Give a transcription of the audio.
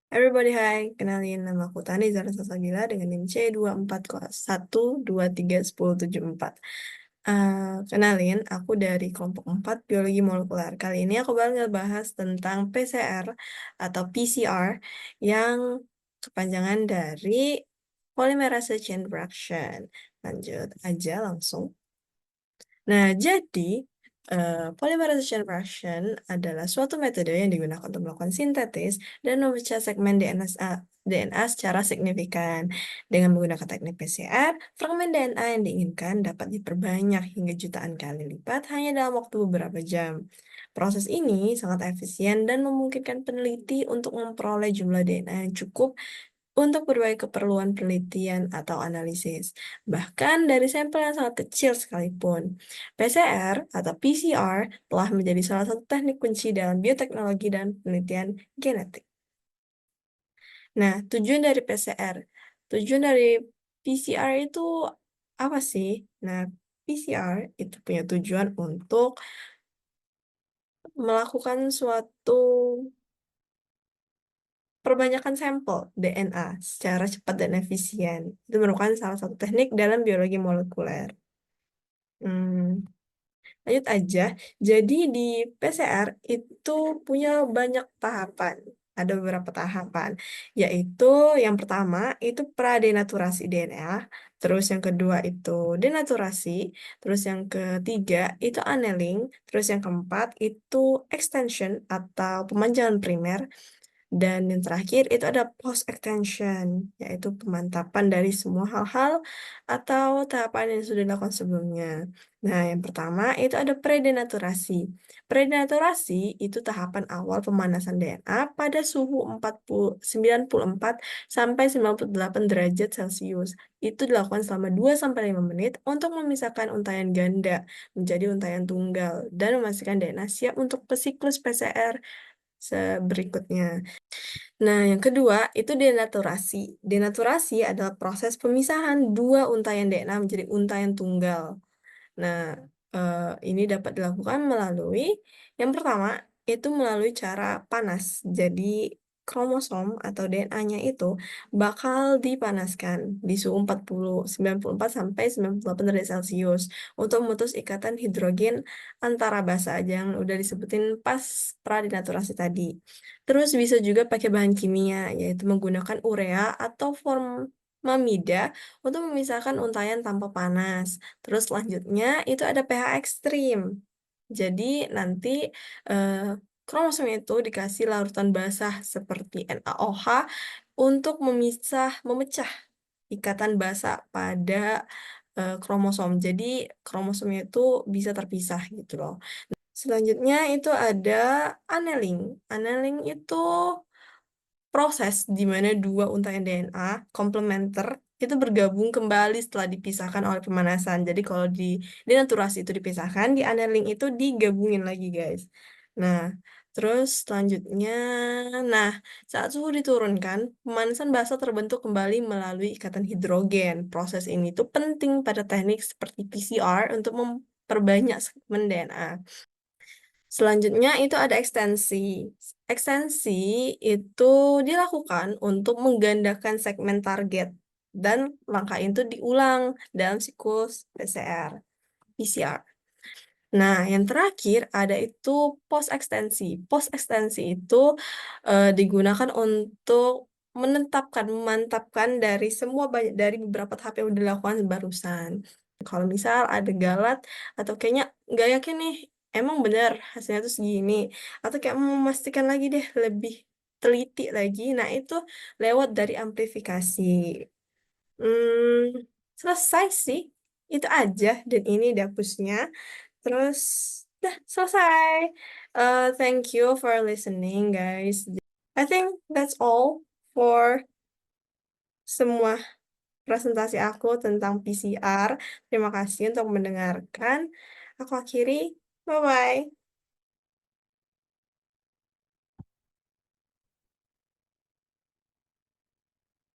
Everybody, hai. Kenalin, nama aku Tani Zara Salsabila dengan NIM C2401231074. Kenalin, aku dari kelompok 4 Biologi Molekuler. Kali ini aku bakal ngebahas tentang PCR atau PCR yang kepanjangan dari Polymerase Chain Reaction. Lanjut aja langsung. Nah, jadi polymerization reaction adalah suatu metode yang digunakan untuk melakukan sintetis dan memecah segmen DNA secara signifikan. Dengan menggunakan teknik PCR, fragmen DNA yang diinginkan dapat diperbanyak hingga jutaan kali lipat hanya dalam waktu beberapa jam. Proses ini sangat efisien dan memungkinkan peneliti untuk memperoleh jumlah DNA yang cukup untuk berbagai keperluan penelitian atau analisis, bahkan dari sampel yang sangat kecil sekalipun. PCR atau PCR telah menjadi salah satu teknik kunci dalam bioteknologi dan penelitian genetik. Nah, tujuan dari PCR itu apa sih? Nah, PCR itu punya tujuan untuk melakukan suatu perbanyakan sampel DNA secara cepat dan efisien. Itu merupakan salah satu teknik dalam biologi molekuler. Hmm, Lanjut aja. Jadi di PCR itu punya banyak tahapan. Ada beberapa tahapan, yaitu yang pertama itu pradenaturasi DNA, terus yang kedua itu denaturasi, terus yang ketiga itu annealing, terus yang keempat itu extension atau pemanjangan primer, dan yang terakhir itu ada post extension, yaitu pemantapan dari semua hal-hal atau tahapan yang sudah dilakukan sebelumnya. Nah, yang pertama itu ada predenaturasi. Predenaturasi itu tahapan awal pemanasan DNA pada suhu 94 sampai 98 derajat Celcius. Itu dilakukan selama 2 sampai 5 menit untuk memisahkan untayan ganda menjadi untayan tunggal dan memastikan DNA siap untuk siklus PCR berikutnya. Nah, yang kedua itu denaturasi. Denaturasi adalah proses pemisahan dua untayan DNA menjadi untayan tunggal. Nah, ini dapat dilakukan melalui yang pertama itu melalui cara panas. Jadi kromosom atau DNA-nya itu bakal dipanaskan di suhu 94 sampai 98 derajat Celcius untuk memutus ikatan hidrogen antara basa aja yang udah disebutin pas pradenaturasi tadi. Terus bisa juga pakai bahan kimia, yaitu menggunakan urea atau formamida untuk memisahkan untayan tanpa panas. Terus selanjutnya itu ada pH ekstrim. Jadi nanti eh, kromosom itu dikasih larutan basah seperti NaOH untuk memecah ikatan basa pada kromosom. Jadi kromosomnya itu bisa terpisah gitu loh. Selanjutnya itu ada annealing. Annealing itu proses di mana dua untayan DNA komplementer itu bergabung kembali setelah dipisahkan oleh pemanasan. Jadi kalau di denaturasi itu dipisahkan, di annealing itu digabungin lagi, guys. Nah, terus selanjutnya, nah saat suhu diturunkan, pemanasan basa terbentuk kembali melalui ikatan hidrogen. Proses ini tuh penting pada teknik seperti PCR untuk memperbanyak segmen DNA. Selanjutnya itu ada ekstensi. Ekstensi itu dilakukan untuk menggandakan segmen target dan langkah itu diulang dalam siklus PCR. Nah, yang terakhir ada itu post ekstensi. Post ekstensi itu digunakan untuk memantapkan dari dari beberapa tahap yang udah dilakukan barusan. Kalau misal ada galat atau kayaknya nggak yakin nih, emang benar hasilnya tuh segini, atau kayak mau memastikan lagi deh lebih teliti lagi. Nah, itu lewat dari amplifikasi. Hmm, Selesai sih. Itu aja dan ini dapusnya. Terus, dah selesai. Thank you for listening, guys. I think that's all for semua presentasi aku tentang PCR. Terima kasih untuk mendengarkan. Aku akhiri. Bye-bye.